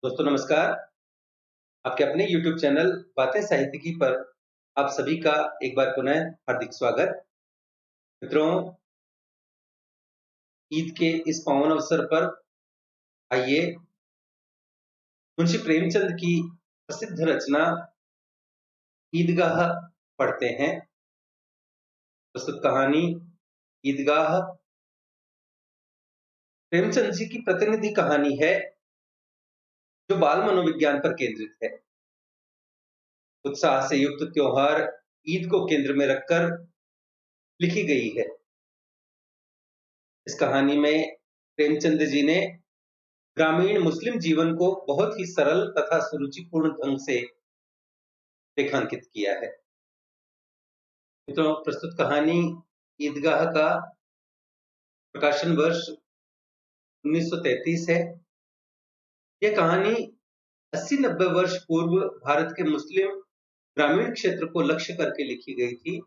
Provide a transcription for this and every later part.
दोस्तों नमस्कार। आपके अपने YouTube चैनल बातें साहित्यिकी पर आप सभी का एक बार पुनः हार्दिक स्वागत। मित्रों, ईद के इस पावन अवसर पर आइए मुंशी प्रेमचंद की प्रसिद्ध रचना ईदगाह पढ़ते हैं। प्रस्तुत कहानी ईदगाह प्रेमचंद जी की प्रतिनिधि कहानी है जो बाल मनोविज्ञान पर केंद्रित है। उत्साह से युक्त त्योहार ईद को केंद्र में रखकर लिखी गई है। इस कहानी में प्रेमचंद जी ने ग्रामीण मुस्लिम जीवन को बहुत ही सरल तथा सुरुचिपूर्ण ढंग से रेखांकित किया है। मित्रों, प्रस्तुत कहानी ईदगाह का प्रकाशन वर्ष 1933 है। यह कहानी 80-90 वर्ष पूर्व भारत के मुस्लिम ग्रामीण क्षेत्र को लक्ष्य करके लिखी गई थी,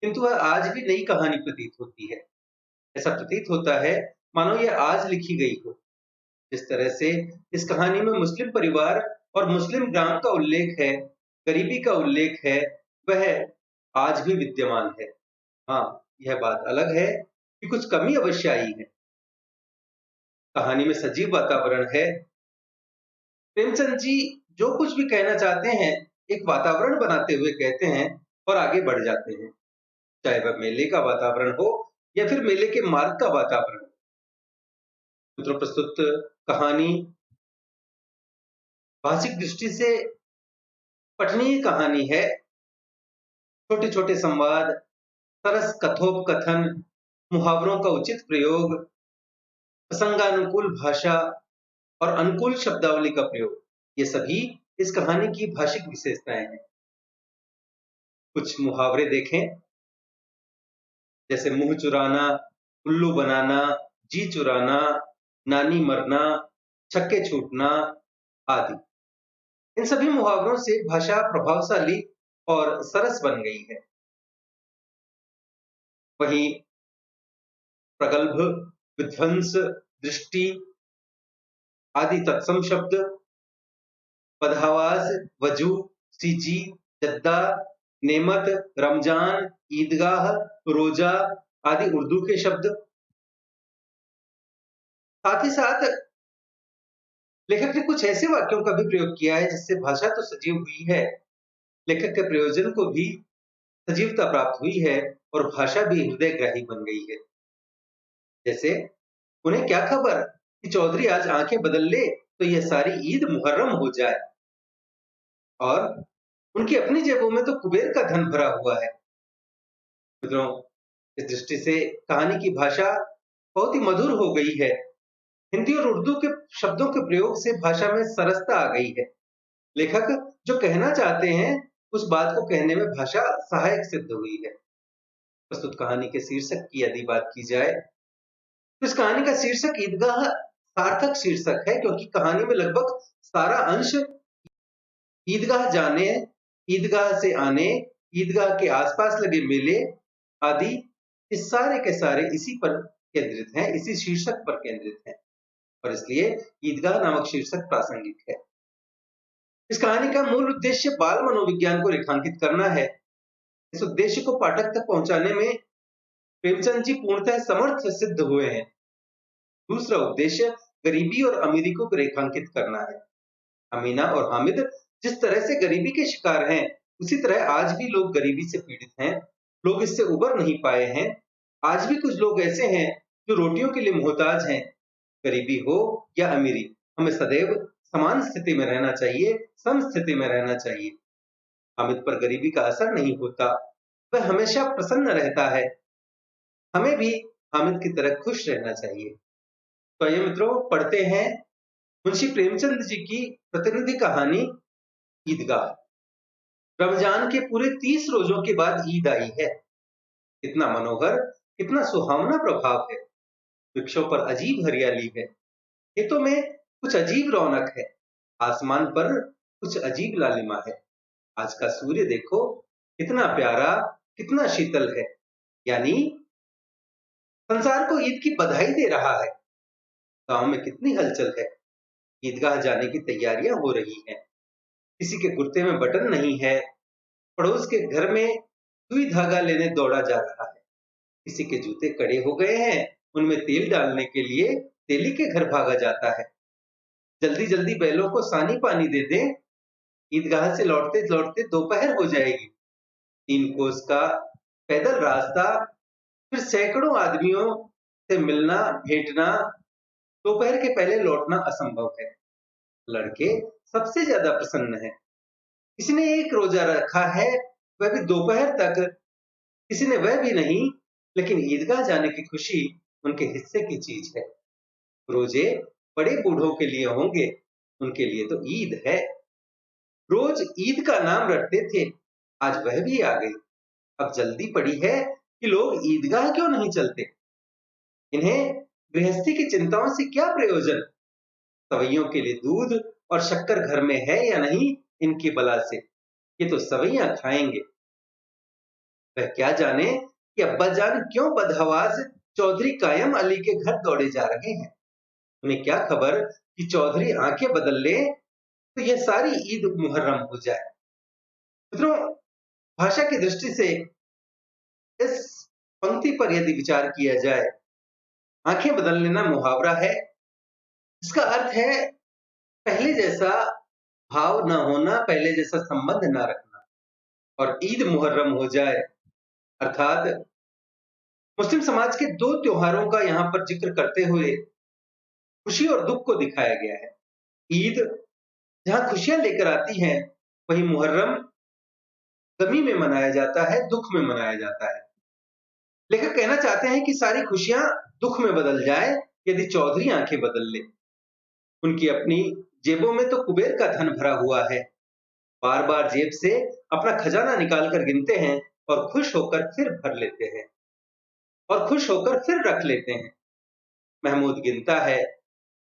किंतु वह आज भी नई कहानी प्रतीत होती है। ऐसा प्रतीत होता है मानो यह आज लिखी गई हो। जिस तरह से इस कहानी में मुस्लिम परिवार और मुस्लिम ग्राम का उल्लेख है, गरीबी का उल्लेख है, वह आज भी विद्यमान है। हाँ, यह बात अलग है कि कुछ कमी अवश्य आई है। कहानी में सजीव वातावरण है। प्रेमचंद जी जो कुछ भी कहना चाहते हैं, एक वातावरण बनाते हुए कहते हैं और आगे बढ़ जाते हैं, चाहे वह मेले का वातावरण हो या फिर मेले के मार्ग का वातावरण। मित्रों, प्रस्तुत कहानी भाषिक दृष्टि से पठनीय कहानी है। छोटे छोटे संवाद, सरस कथोपकथन, मुहावरों का उचित प्रयोग, प्रसंगानुकूल भाषा और अनुकूल शब्दावली का प्रयोग, ये सभी इस कहानी की भाषिक विशेषताएं हैं। कुछ मुहावरे देखें, जैसे मुंह चुराना, उल्लू बनाना, जी चुराना, नानी मरना, छक्के छूटना आदि। इन सभी मुहावरों से भाषा प्रभावशाली और सरस बन गई है। वहीं प्रगल्भ, विध्वंस, दृष्टि आदि तत्सम शब्द, पदहवास, वजू, सीजी, जद्दा, नेमत, रमजान, ईदगाह, रोजा आदि उर्दू के शब्द। साथ ही साथ लेखक ने कुछ ऐसे वाक्यों का भी प्रयोग किया है जिससे भाषा तो सजीव हुई है, लेखक के प्रयोजन को भी सजीवता प्राप्त हुई है और भाषा भी हृदयग्राही बन गई है। जैसे, उन्हें क्या खबर कि चौधरी आज आंखें बदल ले तो यह सारी ईद मुहर्रम हो जाए, और उनकी अपनी जेबों में तो कुबेर का धन भरा हुआ है। मित्रों, इस दृष्टि से कहानी की भाषा बहुत ही मधुर हो गई है। हिंदी और उर्दू के शब्दों के प्रयोग से भाषा में सरसता आ गई है। लेखक जो कहना चाहते हैं उस बात को कहने में भाषा सहायक सिद्ध हुई है। प्रस्तुत कहानी के शीर्षक की यदि बात की जाए तो इस कहानी का शीर्षक ईदगाह सार्थक शीर्षक है, क्योंकि कहानी में लगभग सारा अंश ईदगाह जाने, ईदगाह से आने, ईदगाह के आसपास लगे मेले आदि, इस सारे के सारे इसी पर केंद्रित हैं, इसी शीर्षक पर केंद्रित हैं, और इसलिए ईदगाह नामक शीर्षक प्रासंगिक है। इस कहानी का मूल उद्देश्य बाल मनोविज्ञान को रेखांकित करना है। इस उद्देश्य को पाठक तक पहुंचाने में प्रेमचंद जी पूर्णतः समर्थ सिद्ध हुए हैं। दूसरा उद्देश्य गरीबी और अमीरी को रेखांकित करना है। अमीना और हामिद जिस तरह से गरीबी के शिकार हैं, उसी तरह आज भी लोग गरीबी से पीड़ित हैं। लोग इससे उबर नहीं पाए हैं। आज भी कुछ लोग ऐसे हैं जो रोटियों के लिए मोहताज हैं। गरीबी हो या अमीरी, हमें सदैव समान स्थिति में रहना चाहिए, समस्थिति में रहना चाहिए। हामिद पर गरीबी का असर नहीं होता, वह हमेशा प्रसन्न रहता है। हमें भी हामिद की तरह खुश रहना चाहिए। तो आइए मित्रों, पढ़ते हैं मुंशी प्रेमचंद जी की प्रतिनिधि कहानी ईदगाह। रमजान के पूरे 30 रोजों के बाद ईद आई है। कितना मनोहर, कितना सुहावना प्रभाव है। वृक्षों पर अजीब हरियाली है, खेतों में कुछ अजीब रौनक है, आसमान पर कुछ अजीब लालिमा है। आज का सूर्य देखो, कितना प्यारा, कितना शीतल है, यानी संसार को ईद की बधाई दे रहा है। गांव में कितनी हलचल है, ईदगाह जाने की तैयारियां हो रही हैं। किसी के कुर्ते में बटन नहीं है, पड़ोस के घर में सुई धागा लेने दौड़ा जा रहा है। किसी के जूते कड़े हो गए हैं, उनमें तेल डालने के लिए तेली के घर भागा जाता है। जल्दी जल्दी बैलों को सानी पानी दे दें, ईदगाह से लौटते लौटते दोपहर हो जाएगी। 3 कोस का पैदल रास्ता, फिर सैकड़ों आदमियों से मिलना भेंटना, दोपहर के पहले लौटना असंभव है। लड़के सबसे ज्यादा प्रसन्न हैं। किसी ने एक रोजा रखा है, वह भी दोपहर तक, किसी ने वह भी नहीं, लेकिन ईदगाह जाने की खुशी उनके हिस्से की चीज है। रोजे बड़े बूढ़ों के लिए होंगे, उनके लिए तो ईद है। रोज ईद का नाम रटते थे, आज वह भी आ गई। अब जल्दी पड़ी है कि लोग ईदगाह क्यों नहीं चलते। इन्हें गृहस्थी की चिंताओं से क्या प्रयोजन। सवैयों के लिए दूध और शक्कर घर में है या नहीं, इनकी बला से ये तो सवैयां खाएंगे। वह क्या जाने कि अब्बा जान क्यों बदहवास चौधरी कायम अली के घर दौड़े जा रहे हैं। उन्हें क्या खबर कि चौधरी आंखें बदल ले तो यह सारी ईद मुहर्रम हो जाए। मित्रों, भाषा की दृष्टि से इस पंक्ति पर यदि विचार किया जाए, आंखें बदल लेना मुहावरा है। इसका अर्थ है पहले जैसा भाव न होना, पहले जैसा संबंध न रखना, और ईद मुहर्रम हो जाए। अर्थात मुस्लिम समाज के 2 त्योहारों का यहाँ पर जिक्र करते हुए खुशी और दुख को दिखाया गया है। ईद जहाँ खुशियां लेकर आती है, वहीं मुहर्रम गमी में मनाया जाता है, दुख में मनाया जाता है। लेखक कहना चाहते हैं कि सारी खुशियां दुख में बदल जाए यदि चौधरी आंखें बदल ले। उनकी अपनी जेबों में तो कुबेर का धन भरा हुआ है, बार बार जेब से अपना खजाना निकाल कर गिनते हैं और खुश होकर फिर भर लेते हैं और खुश होकर फिर रख लेते हैं। महमूद गिनता है,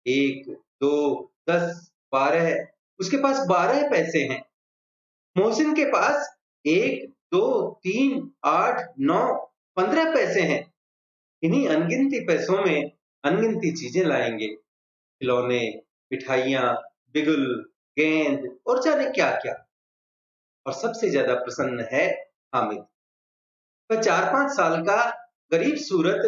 1, 2, 10, 12, उसके पास 12 पैसे हैं। मोहसिन के पास 1, 2, 3, 8, 9, 15 पैसे हैं। इन्हीं अनगिनती पैसों में अनगिनती चीजें लाएंगे, खिलौने, मिठाइयां, बिगुल, गेंद और जाने क्या क्या। और सबसे ज्यादा प्रसन्न है हामिद। वह 4-5 साल का गरीब सूरत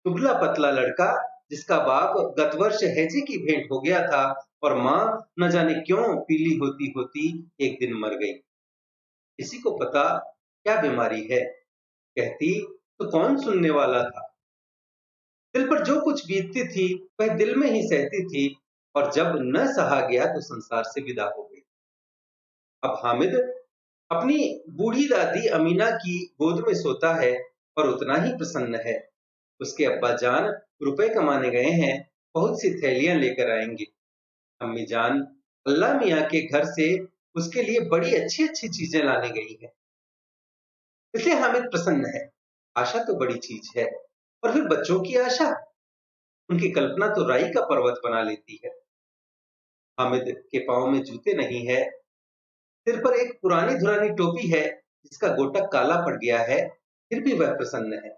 दुबला पतला लड़का, जिसका बाप गत वर्ष हैजे की भेंट हो गया था और माँ न जाने क्यों पीली होती होती एक दिन मर गई। किसी को पता क्या बीमारी है, कहती तो कौन सुनने वाला था। दिल पर जो कुछ बीतती थी वह दिल में ही सहती थी, और जब न सहा गया तो संसार से विदा हो गई। अब हामिद अपनी बूढ़ी दादी अमीना की गोद में सोता है और उतना ही प्रसन्न है। उसके अब्बा जान रुपए कमाने गए हैं, बहुत सी थैलियां लेकर आएंगे। अम्मी जान अल्लाह मियाँ के घर से उसके लिए बड़ी अच्छी अच्छी चीजें लाने गई है, इसलिए हामिद प्रसन्न है। आशा तो बड़ी चीज है, और फिर बच्चों की आशा, उनकी कल्पना तो राई का पर्वत बना लेती है। हामिद के पांव में जूते नहीं है, सिर पर एक पुरानी धुरानी टोपी है जिसका गोटा काला पड़ गया है, फिर भी वह प्रसन्न है।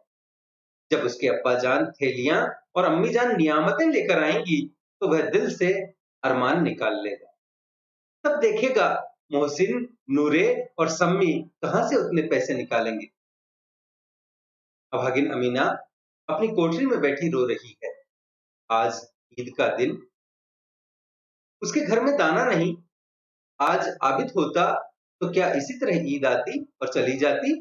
जब उसके अब्बा जान थैलियां और अम्मी जान नियामतें लेकर आएंगी तो वह दिल से अरमान निकाल लेगा। तब देखेगा मोहसिन, नूरे और सम्मी कहां से उतने पैसे निकालेंगे। अभागिन अमीना अपनी कोठरी में बैठी रो रही है। आज ईद का दिन, उसके घर में दाना नहीं। आज आबिद होता तो क्या इसी तरह ईद आती और चली जाती।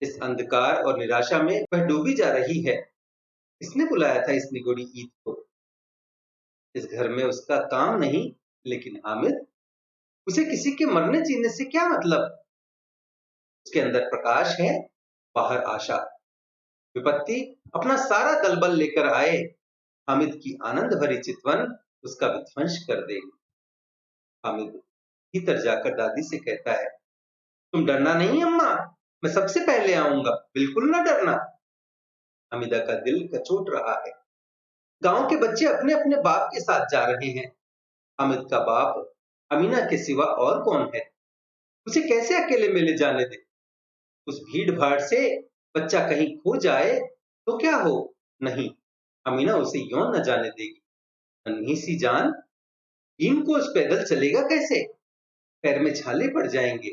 इस अंधकार और निराशा में वह डूबी जा रही है। किसने बुलाया था इस निगोड़ी ईद को। इस घर में उसका काम नहीं, लेकिन हामिद, उसे किसी के मरने जीने से क्या मतलब। उसके अंदर प्रकाश है, बाहर आशा। विपत्ति अपना सारा दलबल लेकर आए, हामिद की आनंद भरी चितवन उसका विध्वंस कर देगी। हामिद भीतर जाकर दादी से कहता है, तुम डरना नहीं अम्मा, मैं सबसे पहले आऊंगा, बिल्कुल ना डरना। हमीदा का दिल कचोट रहा है। गांव के बच्चे अपने अपने बाप के साथ जा रहे हैं। हामिद का बाप अमीना के सिवा और कौन है। उसे कैसे अकेले में ले जाने दे। उस भीड़ भाड़ से बच्चा कहीं खो जाए तो क्या हो। नहीं, अमीना उसे यूं न जाने देगी। नन्ही सी जान, तीन कोस पैदल चलेगा कैसे? पैर में छाले पड़ जाएंगे,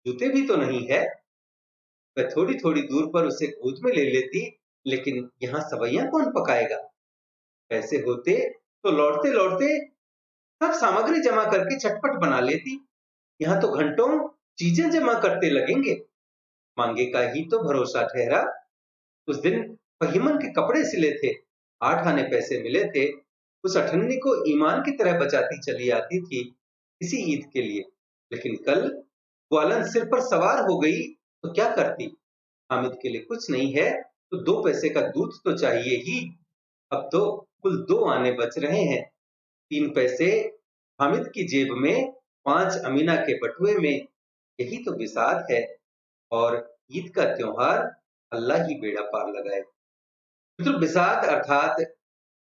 जूते भी तो नहीं है। वह थोड़ी थोड़ी दूर पर उसे गोद में ले लेती, लेकिन यहाँ सवैयां कौन पकाएगा? ऐसे होते तो लौटते लौटते सब सामग्री जमा करके चटपट बना लेती। यहाँ तो घंटों चीजें जमा करते लगेंगे। मांगे का ही तो भरोसा ठहरा। उस दिन फहीमन के कपड़े सिले थे, 8 आने पैसे मिले थे। उस अठन्नी को ईमान की तरह बचाती चली आती थी इसी ईद के लिए। लेकिन कल ग्वालन सिर पर सवार हो गई तो क्या करती? हामिद के लिए कुछ नहीं है तो 2 पैसे का दूध तो चाहिए ही। अब तो कुल 2 आने बच रहे हैं। 3 पैसे हामिद की जेब में, 5 अमीना के बटुए में। यही तो बिसात है। और ईद का त्योहार अल्लाह ही बेड़ा पार लगाए। मित्रों, बिसात अर्थात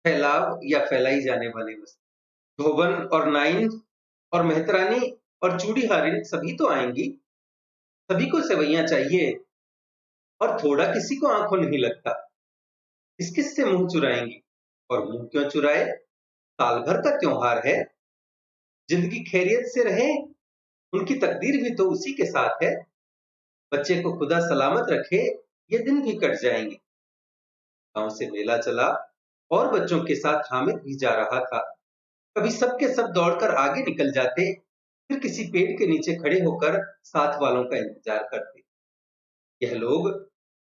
फैलाव या फैलाई जाने वाली वस्तु। धोबन और नाइन और मेहतरानी और चूड़ीहारिन सभी तो आएंगी। सभी को सेवैयां चाहिए और थोड़ा किसी को आंखों नहीं लगता। किस किस से मुंह चुराएंगी? और मुंह क्यों चुराए? साल भर का त्योहार है। जिंदगी खैरियत से रहे, उनकी तकदीर भी तो उसी के साथ है। बच्चे को खुदा सलामत रखे, ये दिन भी कट जाएंगे। गांव से मेला चला और बच्चों के साथ हामिद भी जा रहा था। कभी सब के सब दौड़कर आगे निकल जाते, फिर किसी पेड़ के नीचे खड़े होकर साथ वालों का इंतजार करते। यह लोग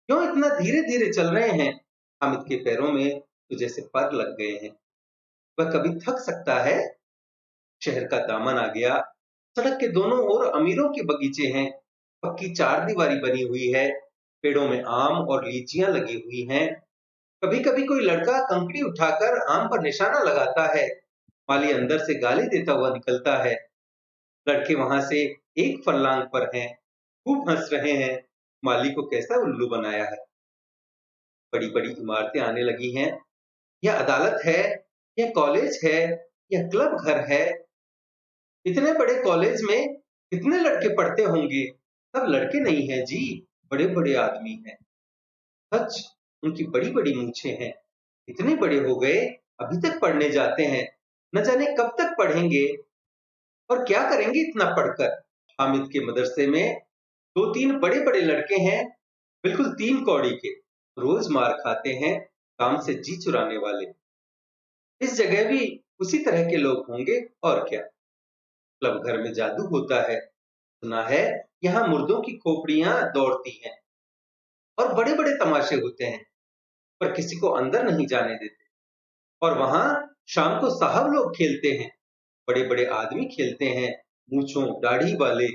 क्यों इतना धीरे धीरे चल रहे हैं? हामिद के पैरों में तो जैसे पर लग गए हैं। वह कभी थक सकता है? शहर का दामन आ गया। सड़क के दोनों ओर अमीरों के बगीचे हैं। पक्की चारदीवारी बनी हुई है। पेड़ों में आम और लीचियां लगी हुई हैं। कभी कभी कोई लड़का कंकड़ी उठाकर आम पर निशाना लगाता है। माली अंदर से गाली देता हुआ निकलता है। लड़के वहां से एक फर्लांग पर हैं, खूब हंस रहे हैं। माली को कैसा उल्लू बनाया है। बड़ी बड़ी इमारतें आने लगी हैं। यह अदालत है, यह कॉलेज है, यह क्लब घर है। इतने बड़े कॉलेज में कितने लड़के पढ़ते होंगे? सब लड़के नहीं हैं जी, बड़े बड़े आदमी हैं। सच, उनकी बड़ी बड़ी मूछें हैं। इतने बड़े हो गए, अभी तक पढ़ने जाते हैं। न जाने कब तक पढ़ेंगे और क्या करेंगे इतना पढ़कर। हामिद के मदरसे में 2-3 बड़े बड़े लड़के हैं, बिल्कुल 3 कौड़ी के। रोज मार खाते हैं, काम से जी चुराने वाले। इस जगह भी उसी तरह के लोग होंगे और क्या। क्लब घर में जादू होता है। सुना है यहाँ मुर्दों की खोपड़ियां दौड़ती हैं और बड़े बड़े तमाशे होते हैं, पर किसी को अंदर नहीं जाने देते। और वहां शाम को साहब लोग खेलते हैं। बड़े बड़े आदमी खेलते हैं, मूंछों दाढ़ी वाले।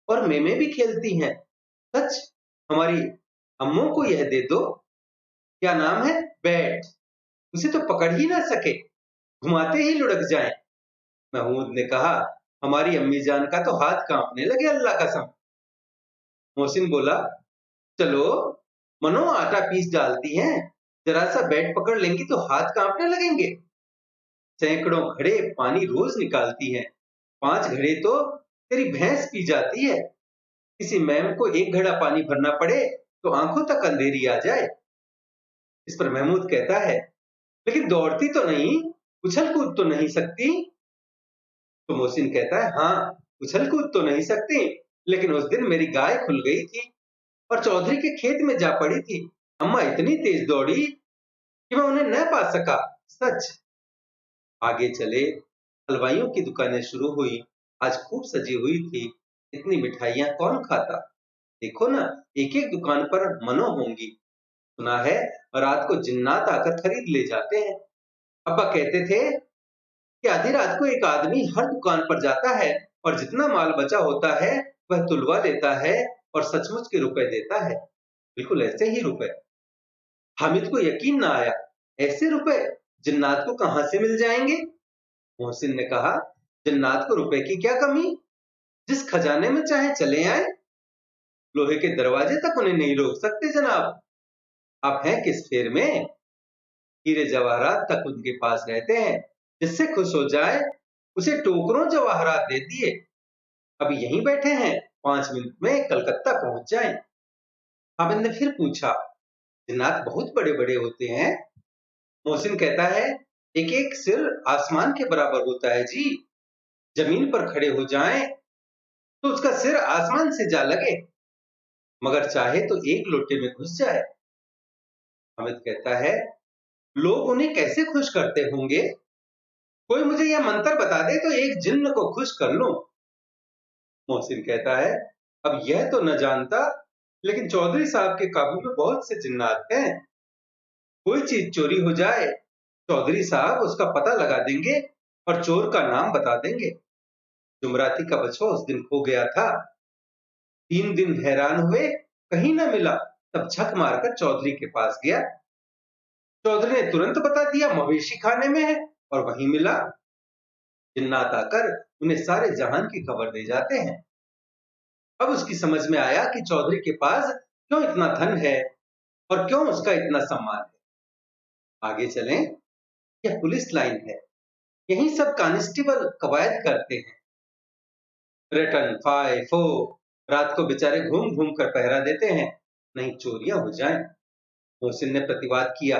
और मेमे भी खेलती हैं। सच, हमारी अम्मों को यह दे दो। क्या नाम है? बैट। उसे तो पकड़ ही ना सके, घुमाते ही लुढ़क जाएं। महमूद ने कहा, हमारी अम्मी जान का तो हाथ कांपने लगे, अल्लाह कसम। मोहसिन बोला, चलो, मनो आटा पीस डालती हैं, जरा सा बैट पकड़ लेंगी तो हाथ कांपने लगेंगे। सैकड़ों घड़े पानी रोज निकालती हैं। 5 घड़े तो तेरी भैंस पी जाती है। किसी मैम को 1 घड़ा पानी भरना पड़े तो आंखों तक अंधेरी आ जाए। इस पर महमूद कहता है, लेकिन दौड़ती तो नहीं, उछल कूद तो नहीं सकती। तो मोहसिन कहता है, हाँ, उछल कूद तो नहीं सकती, लेकिन उस दिन मेरी गाय खुल गई थी और चौधरी के खेत में जा पड़ी थी। अम्मा इतनी तेज दौड़ी कि मैं उन्हें न पा सका। सच। आगे चले, हलवाइयों की दुकानें शुरू हुई। आज खूब सजी हुई थी। इतनी मिठाइयां कौन खाता? देखो ना, एक एक दुकान पर मनो होंगी। सुना है रात को जिन्नात आकर खरीद ले जाते हैं। अब्बा कहते थे कि आधी रात को एक आदमी हर दुकान पर जाता है और जितना माल बचा होता है वह तुलवा लेता है और सचमुच के रुपए देता है। बिल्कुल ऐसे ही रुपए। हामिद को यकीन ना आया। ऐसे रुपए जिन्नात को कहां से मिल जाएंगे? मोहसिन ने कहा, जिन्नात को रुपए की क्या कमी? जिस खजाने में चाहे चले आए। लोहे के दरवाजे तक उन्हें नहीं रोक सकते जनाब। आप हैं किस फेर में? हीरे जवाहरात तक उनके पास रहते हैं। जिससे खुश हो जाए उसे टोकरों जवाहरात दे दिए। अभी यहीं बैठे हैं, 5 मिनट में कलकत्ता पहुंच जाएं। हामिद ने फिर पूछा, जिन्नात बहुत बड़े बड़े होते हैं? मोहसिन कहता है, एक एक सिर आसमान के बराबर होता है जी। जमीन पर खड़े हो जाएं तो उसका सिर आसमान से जा लगे, मगर चाहे तो एक लोटे में घुस जाए। हामिद कहता है, लोग उन्हें कैसे खुश करते होंगे? कोई मुझे यह मंत्र बता दे तो एक जिन्न को खुश कर लूं। मोहसिन कहता है, अब यह तो न जानता, लेकिन चौधरी साहब के काबू में बहुत से जिन्नात हैं। कोई चीज चोरी हो जाए, चौधरी साहब उसका पता लगा देंगे और चोर का नाम बता देंगे। जुमराती का बछवा उस दिन खो गया था। 3 दिन हैरान हुए, कहीं न मिला। तब झक मारकर चौधरी के पास गया। चौधरी ने तुरंत बता दिया, मवेशी खाने में है, और वहीं मिला। जिन्नात आकर उन्हें सारे जहान की खबर दे जाते हैं। अब उसकी समझ में आया कि चौधरी के पास क्यों इतना धन है और क्यों उसका इतना सम्मान है। आगे चलें, यह पुलिस लाइन है। यहीं सब कांस्टेबल कवायद करते हैं। रिटर्न 5-4 रात को बेचारे घूम घूम कर पहरा देते हैं, नहीं चोरियां हो जाएं। मोहसिन ने प्रतिवाद किया,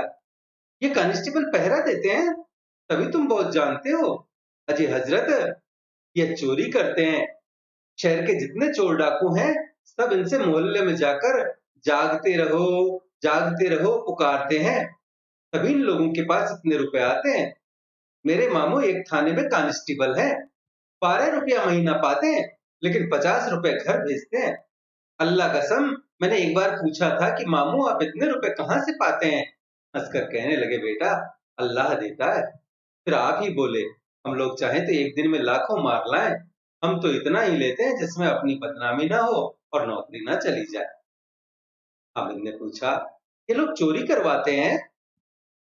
ये कांस्टेबल पहरा देते हैं, तभी तुम बहुत जानते हो। अजी हजरत, ये चोरी करते हैं। शहर के जितने चोर डाकू हैं, सब इनसे मोहल्ले में जाकर जागते रहो पुकारते हैं, तभी इन लोगों के पास इतने रुपए आते हैं। मेरे मामू एक थाने में कांस्टेबल हैं, 12 रुपया महीना पाते हैं, लेकिन 50 रुपए घर भेजते हैं। अल्लाह कसम, मैंने एक बार पूछा था कि मामू आप इतने रुपए कहाँ से पाते हैं? हंसकर कहने लगे, बेटा अल्लाह देता है। फिर आप ही बोले, हम लोग चाहें तो एक दिन में लाखों मार लाएं, हम तो इतना ही लेते हैं जिसमें अपनी बदनामी ना हो और नौकरी ना चली जाए। हामिद ने पूछा, ये लोग चोरी करवाते हैं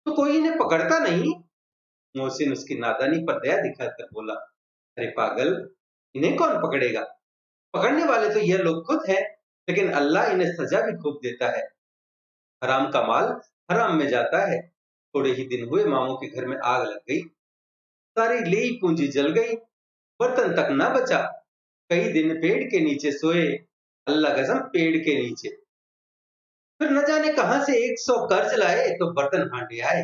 तो कोई इन्हें पकड़ता नहीं? मोहसिन उसकी नादानी पर दया दिखाकर बोला, अरे पागल, इन्हें कौन पकड़ेगा? पकड़ने वाले तो यह लोग खुद हैं, लेकिन अल्लाह इन्हें सजा भी खूब देता है। हराम का माल हराम में जाता है। थोड़े ही दिन हुए, मामू के घर में आग लग गई। सारी लेई पूंजी जल गई, बर्तन तक ना बचा। कई दिन पेड़ के नीचे सोए, अल्लाह कसम पेड़ के नीचे। फिर न जाने कहां से 100 कर्ज लाए तो बर्तन हांडे आए।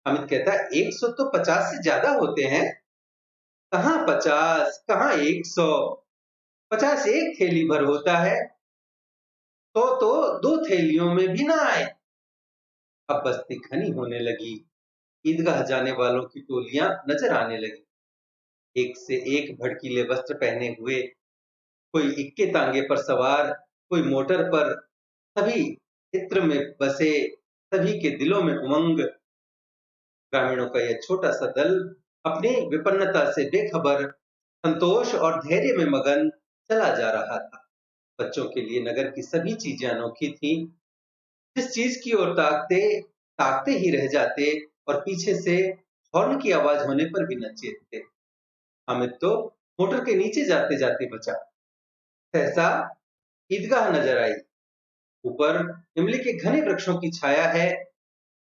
हामिद कहता है, 100 तो 50 से ज्यादा होते हैं। कहाँ 50, कहाँ 100? 50 एक थैली भर होता है, तो 2 थैलियों में भी ना आए। अब बस्ती घनी होने लगी। ईदगाह जाने वालों की टोलियां नजर आने लगी। एक से एक भड़कीले वस्त्र पहने हुए, कोई इक्के तांगे पर सवार, कोई मोटर पर। सभी इत्र में बसे, सभी के दिलों में उमंग। ग्रामीणों का यह छोटा सा दल अपनी विपन्नता से बेखबर, संतोष और धैर्य में मगन चला जा रहा था। बच्चों के लिए नगर की सभी चीजें अनोखी थीं। जिस चीज की ओर ताकते ताकते ही रह जाते, और पीछे से हॉर्न की आवाज होने पर भी न चेतते। हामिद तो मोटर के नीचे जाते जाते बचा। सहसा ईदगाह नजर आई। ऊपर इमली के घने वृक्षों की छाया है,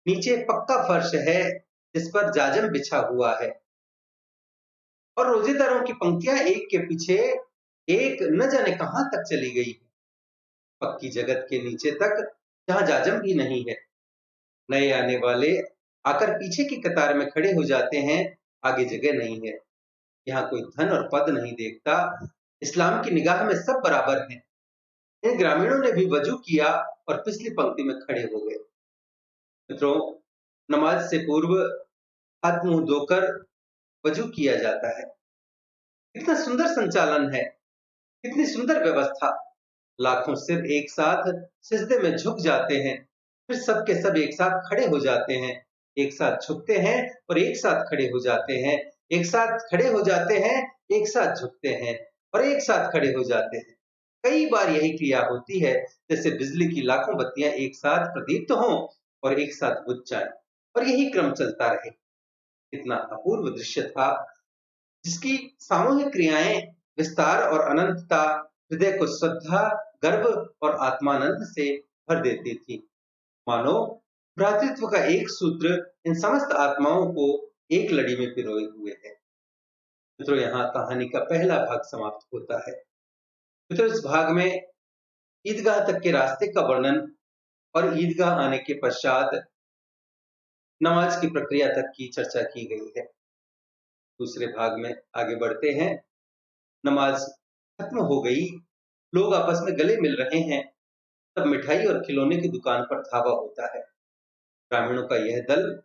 नीचे पक्का फर्श है जिस पर जाजम बिछा हुआ है, और रोजेदारों की पंक्तियां एक के पीछे एक न जाने कहां तक चली गई है, पक्की जगत के नीचे तक, जहां जाजम भी नहीं है। नए आने वाले आकर पीछे की कतार में खड़े हो जाते हैं, आगे जगह नहीं है। यहाँ कोई धन और पद नहीं देखता, इस्लाम की निगाह में सब बराबर हैं। इन ग्रामीणों ने भी वजू किया और पिछली पंक्ति में खड़े हो गए। मित्रों, नमाज से पूर्व हाथ मुंह धोकर वजू किया जाता है। कितना सुंदर संचालन है, कितनी सुंदर व्यवस्था। लाखों सिर एक साथ सिजदे में झुक जाते हैं, फिर सब के सब एक साथ खड़े हो जाते हैं, एक साथ झुकते हैं और एक साथ खड़े हो जाते हैं, एक साथ खड़े हो जाते हैं, एक साथ झुकते हैं और एक साथ खड़े हो जाते हैं। कई बार यही क्रिया होती है, जैसे बिजली की लाखों बत्तियां एक साथ प्रदीप्त हों और एक साथ बुझ जाएं, और यही क्रम चलता रहे। इतना अपूर्व दृश्य था, जिसकी सामूहिक क्रियाएं, विस्तार और अनंतता हृदय को श्रद्धा, गर्व और आत्मानंद से भर देती थी। मानो भ्रातृत्व का एक सूत्र इन समस्त आत्माओं को एक लड़ी में पिरोए हुए है। मित्रों, यहाँ कहानी का पहला भाग समाप्त होता है। मित्रों, इस भाग में ईदगाह तक के रास्ते का वर्णन और ईदगाह आने के पश्चात नमाज की प्रक्रिया तक की चर्चा की गई है। दूसरे भाग में आगे बढ़ते हैं। नमाज खत्म हो गई, लोग आपस में गले मिल रहे हैं, तब मिठाई और खिलौने की दुकान पर धावा होता है। ग्रामीणों का यह दल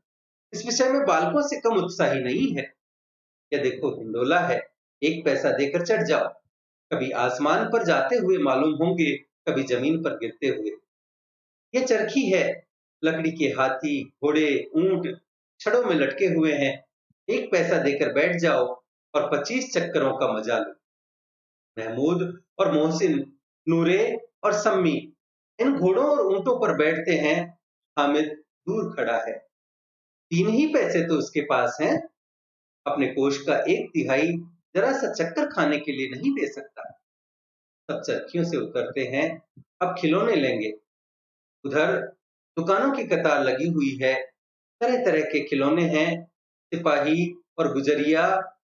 इस विषय में बालकों से कम उत्साही नहीं है। यह देखो हिंडोला है, एक पैसा देकर चढ़ जाओ। कभी आसमान पर जाते हुए मालूम होंगे, कभी जमीन पर गिरते हुए। यह चरखी है, लकड़ी के हाथी, घोड़े, ऊंट छड़ों में लटके हुए हैं। एक पैसा देकर बैठ जाओ और 25 चक्करों का मजा लो। महमूद और मोहसिन, नूरे और सम्मी इन घोड़ों और ऊंटों पर बैठते हैं। हामिद दूर खड़ा है। 3 ही पैसे तो उसके पास हैं। अपने कोष का 1/3 जरा सा चक्कर खाने के लिए नहीं दे सकता। सब चरखियों से उतरते हैं, अब खिलौने लेंगे। उधर दुकानों की कतार लगी हुई है, तरह तरह के खिलौने हैं। सिपाही और गुजरिया,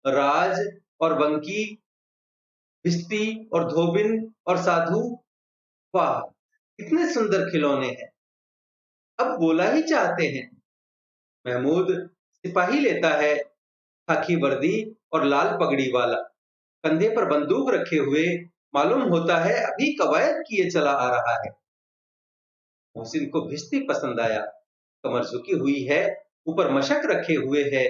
राज और बंकी, भिश्ती और धोबिन और साधु। वाह, कितने सुंदर खिलौने हैं। अब गोला ही चाहते हैं। महमूद सिपाही लेता है, खाकी वर्दी और लाल पगड़ी वाला, कंधे पर बंदूक रखे हुए, मालूम होता है अभी कवायद किए चला आ रहा है। मोहसिन को भिश्ती पसंद आया, कमर झुकी हुई है, ऊपर मशक रखे हुए है,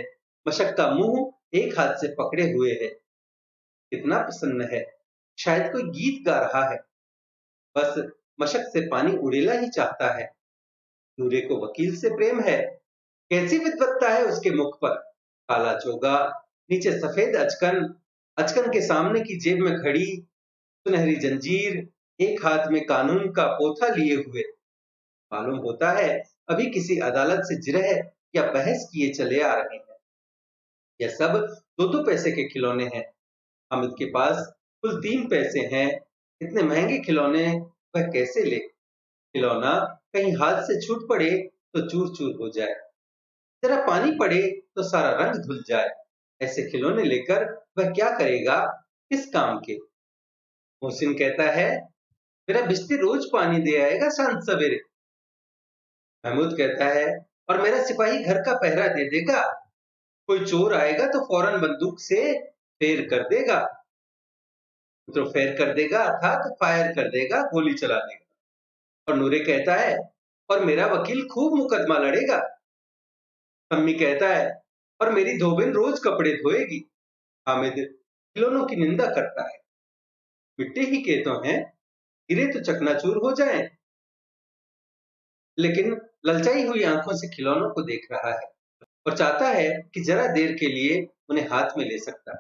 मशक का मुंह एक हाथ से पकड़े हुए है। कितना प्रसन्न है, शायद कोई गीत गा रहा है। बस मशक से पानी उड़ेला ही चाहता है। नूरे को वकील से प्रेम है। कैसी विद्वत्ता है उसके मुख पर। काला चोगा, नीचे सफेद अचकन, अचकन के सामने की जेब में घड़ी, सुनहरी जंजीर, एक हाथ में कानून का पोथा लिए हुए। मालूम होता है अभी किसी अदालत से जिरह या बहस किए चले आ रहे हैं। यह सब 2-2 पैसे के खिलौने हैं। हामिद के पास कुल 3 पैसे हैं। इतने महंगे खिलौने वह कैसे ले। खिलौना कहीं हाथ से छूट पड़े तो चूर चूर हो जाए, जरा पानी पड़े तो सारा रंग धुल जाए। ऐसे खिलौने लेकर वह क्या करेगा, किस काम के। मोहसिन कहता है, मेरा भिश्ती रोज पानी दे आएगा शाम सवेरे। महमूद कहता है, और मेरा सिपाही घर का पहरा दे देगा। कोई चोर आएगा तो फौरन बंदूक से फेर कर देगा। तो फेर कर देगा अर्थात फायर कर देगा, गोली चला देगा। और नूरे कहता है, और मेरा वकील खूब मुकदमा लड़ेगा। सम्मी कहता है, और मेरी धोबिन रोज कपड़े धोएगी। हामिद खिलौनों की निंदा करता है, मिट्टी ही के तो हैं, गिरे तो चकनाचूर हो जाएं। लेकिन ललचाई हुई आंखों से खिलौनों को देख रहा है और चाहता है कि जरा देर के लिए उन्हें हाथ में ले सकता।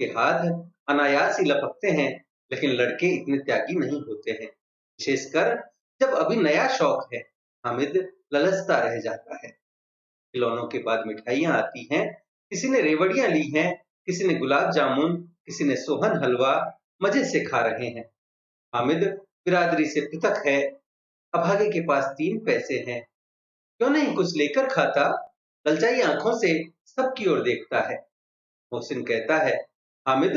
के हाथ अनायास ही लपकते हैं, लेकिन लड़के इतने त्यागी नहीं होते हैं, विशेषकर जब अभी नया शौक है। हामिद ललचता रह जाता है। खिलौनों के बाद मिठाइयां आती हैं। किसी ने रेवड़ियां ली हैं, किसी ने गुलाब जामुन, किसी ने सोहन हलवा। मजे से खा रहे हैं। हामिद बिरादरी से पृथक है। अभागे के पास 3 पैसे हैं, क्यों नहीं कुछ लेकर खाता। ललचाई आंखों से सबकी ओर देखता है। मोहसिन कहता है, हामिद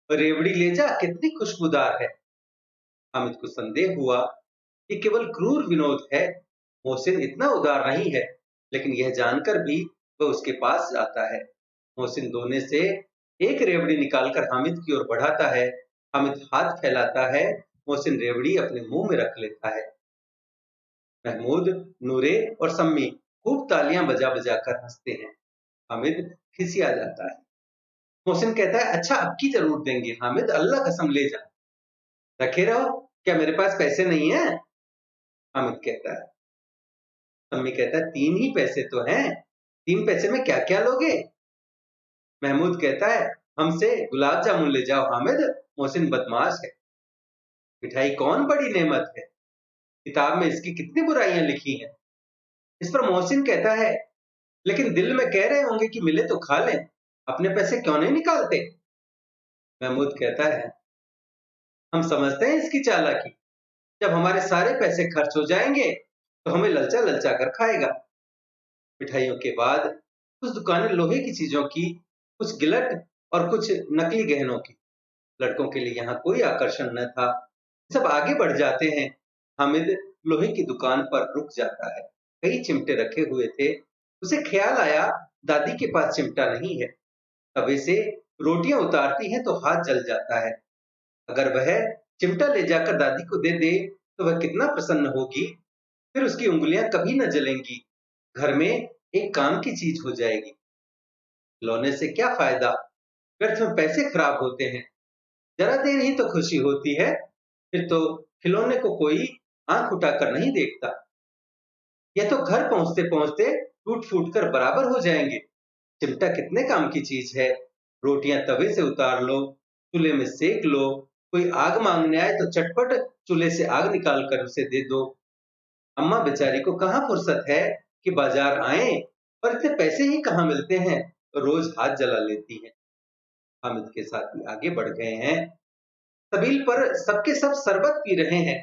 रेवड़ी ले जा, कितनी खुशबूदार है। हामिद को संदेह हुआ, ये केवल क्रूर विनोद है। मोहसिन इतना उदार नहीं है, लेकिन यह जानकर भी वह उसके पास जाता है। मोहसिन दोने से एक रेवड़ी निकालकर हामिद की ओर बढ़ाता है। हामिद हाथ फैलाता है, मोहसिन रेवड़ी अपने मुंह में रख लेता है। महमूद, नूरे और सम्मी खूब तालियां बजा बजा कर हंसते हैं। हामिद खिसिया जाता है। मोहसिन कहता है, अच्छा अब की जरूर देंगे। हामिद, अल्लाह कसम ले जा। रखे रहो, क्या मेरे पास पैसे नहीं है। हामिद कहता है। सम्मी कहता है, 3 ही पैसे तो हैं, 3 पैसे में क्या क्या लोगे। महमूद कहता है, हमसे गुलाब जामुन ले जाओ। हामिद, मोहसिन बदमाश है। मिठाई कौन बड़ी नेमत है, किताब में इसकी कितनी बुराइयां लिखी हैं। इस पर मोहसिन कहता है, लेकिन दिल में कह रहे होंगे कि मिले तो खा लें, अपने पैसे क्यों नहीं निकालते। महमूद कहता है, हम समझते हैं इसकी चालाकी। जब हमारे सारे पैसे खर्च हो जाएंगे तो हमें ललचा ललचा कर खाएगा। मिठाइयों के बाद कुछ दुकानें लोहे की चीजों की, कुछ गिलट और कुछ नकली गहनों की। लड़कों के लिए यहाँ कोई आकर्षण न था। सब आगे बढ़ जाते हैं। हामिद लोहे की दुकान पर रुक जाता है। कई चिमटे रखे हुए थे। उसे ख्याल आया, दादी के पास चिमटा नहीं है। तवे से रोटियां उतारती हैं तो हाथ जल जाता है। अगर वह चिमटा ले जाकर दादी को दे दे तो वह कितना प्रसन्न होगी। फिर उसकी उंगलियां कभी न जलेंगी। घर में एक काम की चीज हो जाएगी। खिलौने से क्या फायदा, व्यर्थ में पैसे खराब होते हैं। जरा देर ही तो खुशी होती है, फिर तो खिलौने को कोई आंख उठाकर नहीं देखता। यह तो घर पहुंचते पहुंचते टूट फूट कर बराबर हो जाएंगे। चिमटा कितने काम की चीज है। रोटियां तवे से उतार लो, चूल्हे में सेक लो, कोई आग मांगने आए तो चटपट चूल्हे से आग निकाल कर उसे दे दो। अम्मा बेचारी को कहाँ फुर्सत है कि बाजार आए, और इतने पैसे ही कहाँ मिलते हैं, रोज हाथ जला लेती हैं। हामिद के साथी आगे बढ़ गए हैं। तबील पर सबके सब शरबत पी रहे हैं।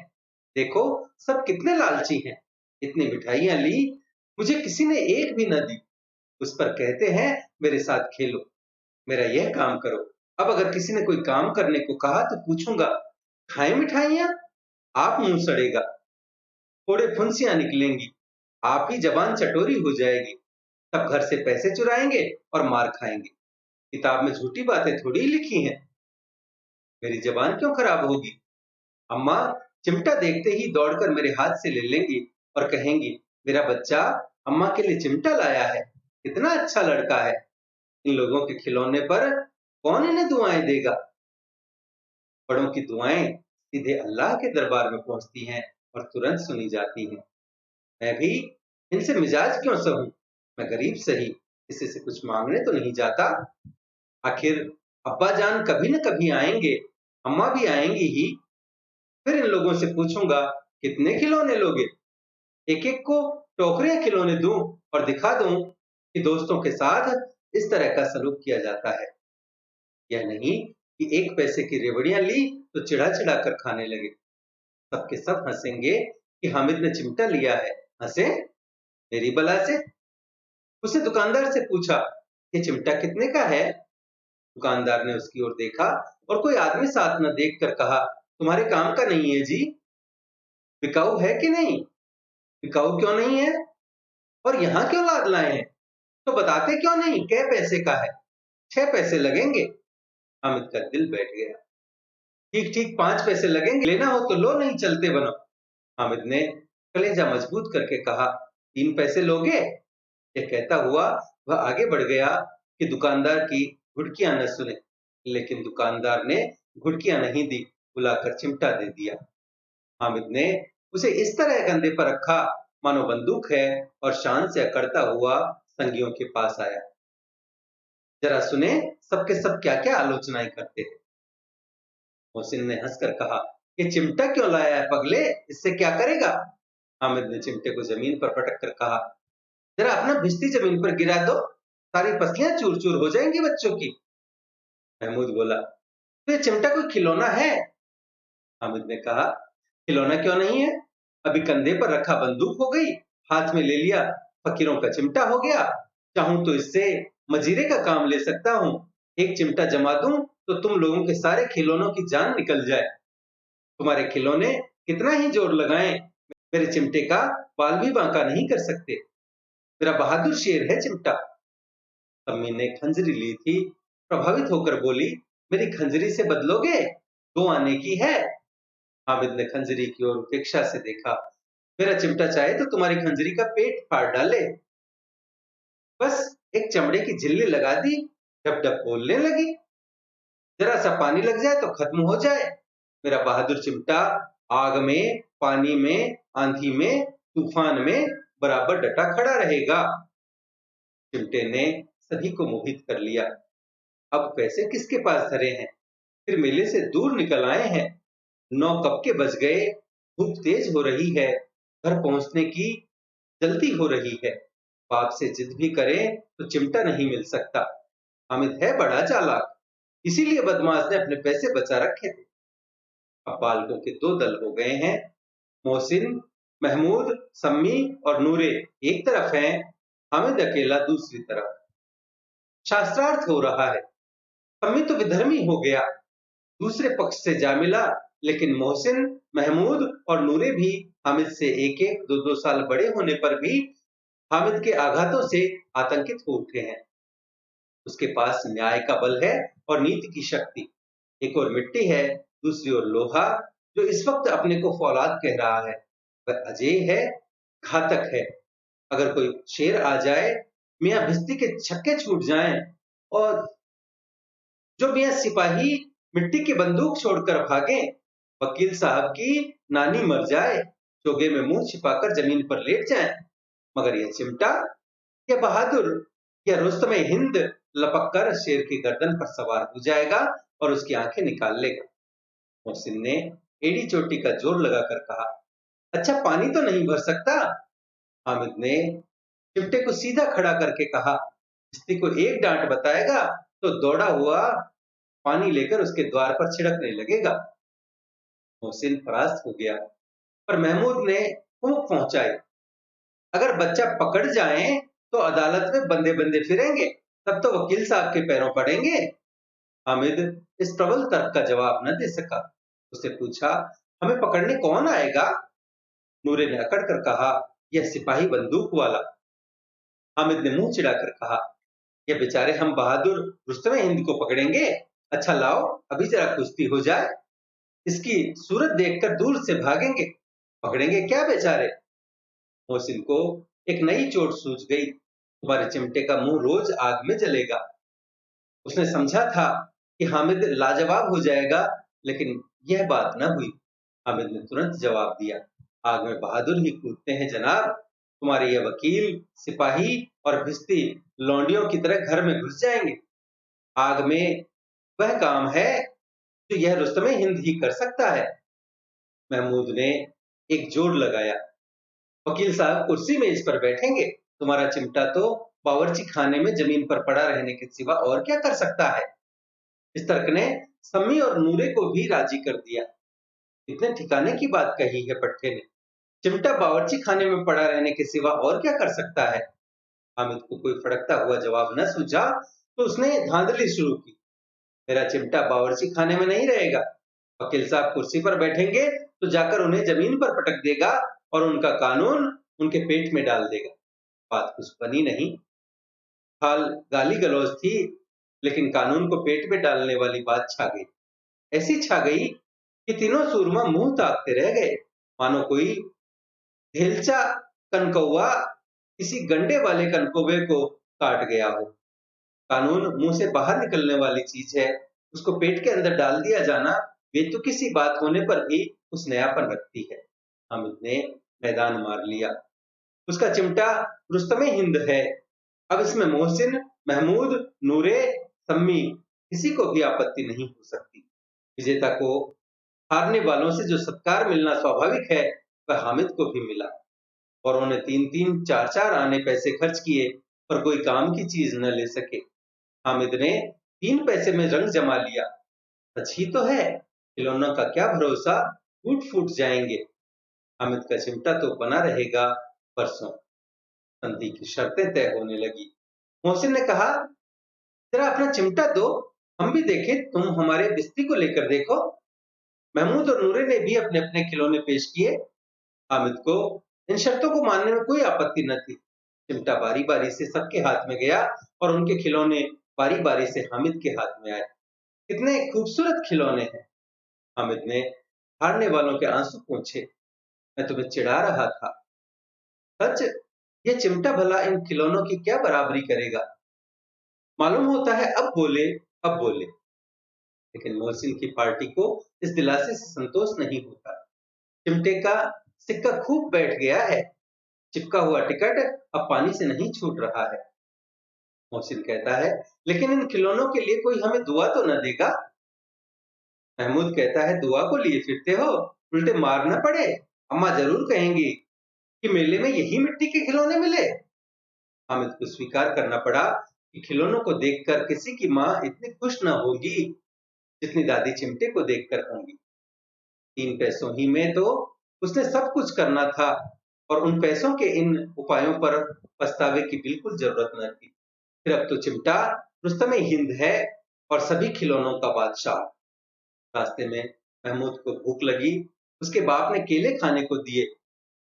देखो, सब कितने लालची हैं। इतनी मिठाइयां ली, मुझे किसी ने एक भी न दी। उस पर कहते हैं मेरे साथ खेलो, मेरा यह काम करो। अब अगर किसी ने कोई काम करने को कहा तो पूछूंगा, खाए मिठाइयां? आप मुंह सड़ेगा, थोड़े फुंसियां निकलेंगी, आप ही जबान चटोरी हो जाएगी। तब घर से पैसे चुराएंगे और मार खाएंगे। किताब में झूठी बातें थोड़ी ही लिखी हैं। मेरी जबान क्यों खराब होगी। अम्मा चिमटा देखते ही दौड़कर मेरे हाथ से ले लेंगी और कहेंगी, मेरा बच्चा अम्मा के लिए चिमटा लाया है, कितना अच्छा लड़का है। इन लोगों के खिलौने पर कौन इन्हें दुआएं देगा। बड़ों की दुआएं सीधे अल्लाह के दरबार में पहुंचती हैं और तुरंत सुनी जाती हैं। मैं भी इनसे मिजाज क्यों सहूं। मैं गरीब सही, किसी से कुछ मांगने तो नहीं जाता। आखिर अब्बा जान कभी न कभी आएंगे, अम्मा भी आएंगी ही। फिर इन लोगों से पूछूंगा, कितने खिलौने लोगे। एक एक को टोकरियां खिलौने दूं और दिखा दूं कि दोस्तों के साथ इस तरह का सलूक किया जाता है। यह नहीं कि एक पैसे की रेवड़ियां ली तो चिढ़ा चिढ़ा कर खाने लगे। सबके सब हंसेंगे कि हामिद ने चिमटा लिया है। हंसे मेरी बला से। उसे दुकानदार से पूछा, ये चिमटा कितने का है। दुकानदार ने उसकी ओर देखा और कोई आदमी साथ न देखकर कहा, तुम्हारे काम का नहीं है जी। बिकाऊ है कि नहीं। बिकाऊ क्यों नहीं है, और यहाँ क्यों लाद लाए हैं। तो बताते क्यों नहीं कै पैसे का है। 6 पैसे लगेंगे। हामिद का दिल बैठ गया। ठीक ठीक 5 पैसे लगेंगे, लेना हो तो लो, नहीं चलते बनो। हामिद ने कलेजा मजबूत करके कहा, 3 पैसे लोगे। यह कहता हुआ वह आगे बढ़ गया कि दुकानदार की घुड़कियां न सुने। लेकिन दुकानदार ने घुड़कियां नहीं दी, बुलाकर चिमटा दे दिया। हामिद ने उसे इस तरह कंधे पर रखा मानो बंदूक है, और शान से अकड़ता हुआ संगियों के पास आया। जरा सुने सबके सब क्या क्या आलोचनाएं करते हैं। मोहसिन ने हंसकर कहा, ये चिमटा क्यों लाया है पगले, इससे क्या करेगा। हामिद ने चिमटे को जमीन पर पटक कर कहा, जरा अपना भिश्ती जमीन पर गिरा दो, सारी पसलियां चूर चूर हो जाएंगी बच्चों की। महमूद बोला, तो ये चिमटा कोई खिलौना है। हामिद ने कहा, खिलौना क्यों नहीं है, अभी कंधे पर रखा बंदूक हो गई, हाथ में ले लिया फकीरों का चिमटा हो गया। चाहूं तो इससे मजीरे का काम ले सकता हूँ। एक चिमटा जमा दूं तो तुम लोगों के सारे खिलौनों की जान निकल जाए। तुम्हारे खिलौने कितना ही जोर लगाएं, मेरे चिमटे का बाल भी बांका नहीं कर सकते। मेरा बहादुर शेर है चिमटा। अम्मी ने खंजरी ली थी, प्रभावित होकर बोली, मेरी खंजरी से बदलोगे, 2 आने की है। हामिद ने खंजरी की ओर उपेक्षा से देखा। मेरा चिमटा चाहे तो तुम्हारी खंजरी का पेट फाड़ डाले। बस एक चमड़े की झिल्ली लगा दी, ढप ढप बोलने लगी। जरा सा पानी लग जाए तो खत्म हो जाए। मेरा बहादुर चिमटा आग में, पानी में, आंधी में, तूफान में बराबर डटा खड़ा रहेगा। चिमटे ने सभी को मोहित कर लिया। अब पैसे किसके पास धरे हैं। फिर मेले से दूर निकल आए हैं। 9 कब के बज गए। धूप तेज हो रही है, घर पहुंचने की जल्दी हो रही है। बाप से जिद भी करें तो चिमटा नहीं मिल सकता। हामिद है बड़ा चालाक, इसीलिए बदमाश ने अपने पैसे बचा रखे थे। अब बालकों के 2 दल हो गए हैं। मोहसिन, महमूद, सम्मी और नूरे एक तरफ हैं, हामिद अकेला दूसरी तरफ। शास्त्रार्थ हो रहा है। सम्मी तो विधर्मी हो गया, दूसरे पक्ष से जा मिला। लेकिन मोहसिन, महमूद और नूरे भी हामिद से 1-1, 2-2 साल बड़े होने पर भी हामिद के आघातों से आतंकित हो उठे हैं। उसके पास न्याय का बल है और नीति की शक्ति। एक और मिट्टी है, दूसरी ओर लोहा, जो इस वक्त अपने को फौलाद कह रहा है। वह अजेय है, घातक है। अगर कोई शेर आ जाए, मियाँ भिस्ती के छक्के छूट जाएं और जो मियाँ सिपाही मिट्टी की बंदूक छोड़कर भागे, वकील साहब की नानी मर जाए, चोगे में मुंह छिपाकर जमीन पर लेट जाए, मगर यह चिमटा, यह बहादुर, यह रुस्तमे हिंद लपक कर शेर की गर्दन पर सवार हो जाएगा और उसकी आंखें निकाल लेगा। मोहसिन ने एड़ी चोटी का जोर लगाकर कहा, अच्छा पानी तो नहीं भर सकता? हामिद ने चिमटे को सीधा खड़ा करके कहा, किस्ती को एक डांट बताएगा तो दौड़ा हुआ पानी लेकर उसके द्वार पर छिड़कने लगेगा। मोहसिन परास्त हो गया, पर महमूद ने फूंक पहुंचाई, अगर बच्चा पकड़ जाए तो अदालत में बंदे बंदे फिरेंगे, तब तो वकील साहब के पैरों पड़ेंगे। हामिद इस प्रबल तर्क का जवाब न दे सका। उसने पूछा, हमें पकड़ने कौन आएगा? नूरे ने अकड़ कर कहा, यह सिपाही बंदूक वाला। हामिद ने मुंह चिढ़ाकर कहा, ये बेचारे हम बहादुर रुस्तमे हिंद को पकड़ेंगे? अच्छा लाओ, अभी जरा कुश्ती हो जाए, इसकी सूरत देखकर दूर से भागेंगे, पकड़ेंगे क्या बेचारे? मोहसिन को एक नई चोट सूझ गई, तुम्हारे चिमटे का मुंह रोज आग में जलेगा। उसने समझा था कि हामिद लाजवाब हो जाएगा, लेकिन यह बात न हुई। हामिद ने तुरंत जवाब दिया, आग में बहादुर ही कूदते हैं जनाब। तुम्हारे ये वकील, सिपाही और भिस्ती लौंडियों की तरह घर में घुस जाएंगे। आग में वह काम है जो यह रुस्तमे हिंद ही कर सकता है। महमूद ने एक जोर लगाया, वकील साहब कुर्सी में इस पर बैठेंगे, तुम्हारा चिमटा तो बावर्ची खाने में जमीन पर पड़ा रहने के सिवा और क्या कर सकता है? इस तर्क ने सम्मी और नूरे को भी राजी कर दिया। इतने ठिकाने की बात कही है पट्टे ने, चिमटा बावर्ची खाने में पड़ा रहने के सिवा और क्या कर सकता है? हामिद को कोई फड़कता हुआ जवाब न सूझा तो उसने धांधली शुरू की, मेरा चिमटा बावर्ची खाने में नहीं रहेगा। वकील साहब कुर्सी पर बैठेंगे तो जाकर उन्हें जमीन पर पटक देगा और उनका कानून उनके पेट में डाल देगा। बात कुछ बनी नहीं, हाल गाली गलौज थी, लेकिन कानून को पेट में डालने वाली बात छा गई। ऐसी छा गई कि तीनों सूरमा मुंह ताकते रह गए, मानो कोई ढेलचा कनकौआ किसी गंडे वाले कनकौवे को काट गया हो। कानून मुंह से बाहर निकलने वाली चीज है, उसको पेट के अंदर डाल दिया जाना बेतुकी सी बात होने पर भी कुछ नयापन रखती है। हामिद ने मैदान मार लिया, उसका चिमटा रुस्तमे हिंद है। अब इसमें मोहसिन, महमूद, नूरे, सम्मी किसी को भी आपत्ति नहीं हो सकती। विजेता को हारने वालों से जो सत्कार मिलना स्वाभाविक है, वह हामिद को भी मिला, और उन्हें 3-3, 4-4 आने पैसे खर्च किए पर कोई काम की चीज न ले सके। हामिद ने 3 पैसे में रंग जमा लिया। सच ही तो है, खिलौनों का क्या भरोसा, टूट फूट जाएंगे। हामिद का चिमटा तो बना रहेगा। परसों संधि की शर्तें तय होने लगी। मोहसिन ने कहा, जरा अपना चिमटा दो, हम भी देखें, तुम हमारे बिस्ती को लेकर देखो। महमूद और नूरे ने भी अपने अपने खिलौने पेश किए। हामिद को इन शर्तों को मानने में कोई आपत्ति न थी। चिमटा बारी बारी से सबके हाथ में गया और उनके खिलौने बारी बारी से हामिद के हाथ में आए। कितने खूबसूरत खिलौने हैं। हामिद ने हारने वालों के आंसू पोंछे, मैं तुम्हें चिढ़ा रहा था। सच, ये चिमटा भला इन खिलौनों की क्या बराबरी करेगा? मालूम होता है अब बोले, अब बोले। लेकिन मोहसिन की पार्टी को इस दिलासे से संतोष नहीं होता। चिमटे का सिक्का खूब बैठ गया है, चिपका हुआ टिकट अब पानी से नहीं छूट रहा है। मोहसिन कहता है, लेकिन इन खिलौनों के लिए कोई हमें दुआ तो न देगा? महमूद कहता है, दुआ को लिए फिरते हो, उल्टे मार न पड़े। अम्मा जरूर कहेंगी कि मेले में यही मिट्टी के खिलौने मिले। हामिद को स्वीकार करना पड़ा कि खिलौनों को देखकर किसी की माँ इतनी खुश न होगी जितनी दादी चिमटे को देखकर होंगी। 3 पैसों ही में तो उसने सब कुछ करना था, और उन पैसों के इन उपायों पर पछतावे की बिल्कुल जरूरत न थी। फिर अब तो चिमटा रुस्तमे हिंद है और सभी खिलौनों का बादशाह। रास्ते में महमूद को भूख लगी, उसके बाप ने केले खाने को दिए।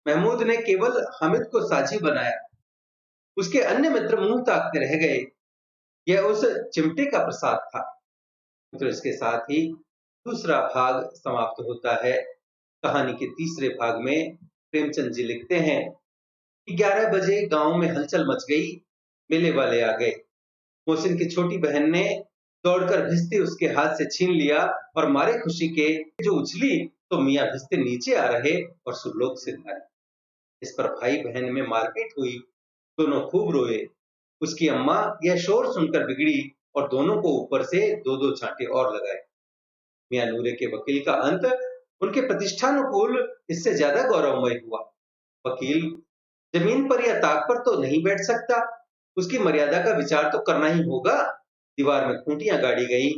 महमूद ने केवल हामिद को साझी बनाया। उसके अन्य मित्र मुंह ताकते रह गए। यह उस चिमटे का प्रसाद था। तो इसके साथ ही दूसरा भाग समाप्त होता है। कहानी के तीसरे भाग में प्रेमचंद जी लिखते हैं कि 11 बजे गांव में हलचल मच गई। मेले वाले आ गए। मोहसिन की छोटी बहन ने दौड़कर भिश्ती उसके हाथ से छीन लिया और मारे खुशी के जो उछली तो मियाँ भिश्ती नीचे आ रहे और सुरलोक से धारे। इस पर भाई बहन में मारपीट हुई। दोनों खूब रोए। उसकी अम्मा यह शोर सुनकर बिगड़ी और दोनों को ऊपर से दो दो चांटे और लगाए। मियाँ नूरे के वकील का अंत उनके प्रतिष्ठानुकूल इससे ज्यादा गौरवमय हुआ। वकील जमीन पर या ताक पर तो नहीं बैठ सकता, उसकी मर्यादा का विचार तो करना ही होगा। दीवार में खूंटियां गाड़ी गई,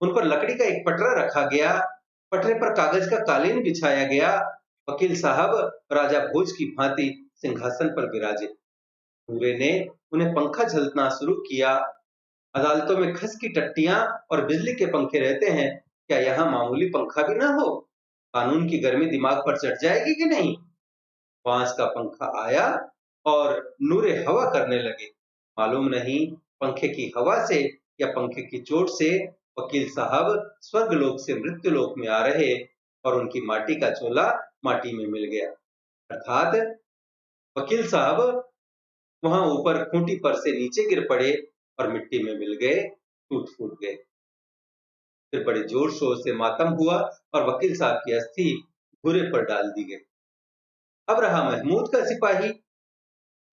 उन पर लकड़ी का एक पटरा रखा गया, पटरे पर कागज का कालीन बिछाया गया। वकील साहब राजा भोज की भांति सिंहासन पर विराजे। नूरे ने उन्हें पंखा झलना शुरू किया। अदालतों में खस की टट्टियां और बिजली के पंखे रहते हैं, क्या यहाँ मामूली पंखा भी ना हो? कानून की गर्मी दिमाग पर चढ़ जाएगी कि नहीं? बांस का पंखा आया और नूरे हवा करने लगे। मालूम नहीं पंखे की हवा से या पंखे की चोट से वकील साहब स्वर्गलोक से मृत्युलोक में आ रहे और उनकी माटी का चोला माटी में मिल गया। अर्थात वकील साहब वहां ऊपर खूंटी पर से नीचे गिर पड़े और मिट्टी में मिल गए, टूट फूट गए। फिर बड़े जोर शोर से मातम हुआ और वकील साहब की अस्थि घूरे पर डाल दी गई। अब रहा महमूद का सिपाही।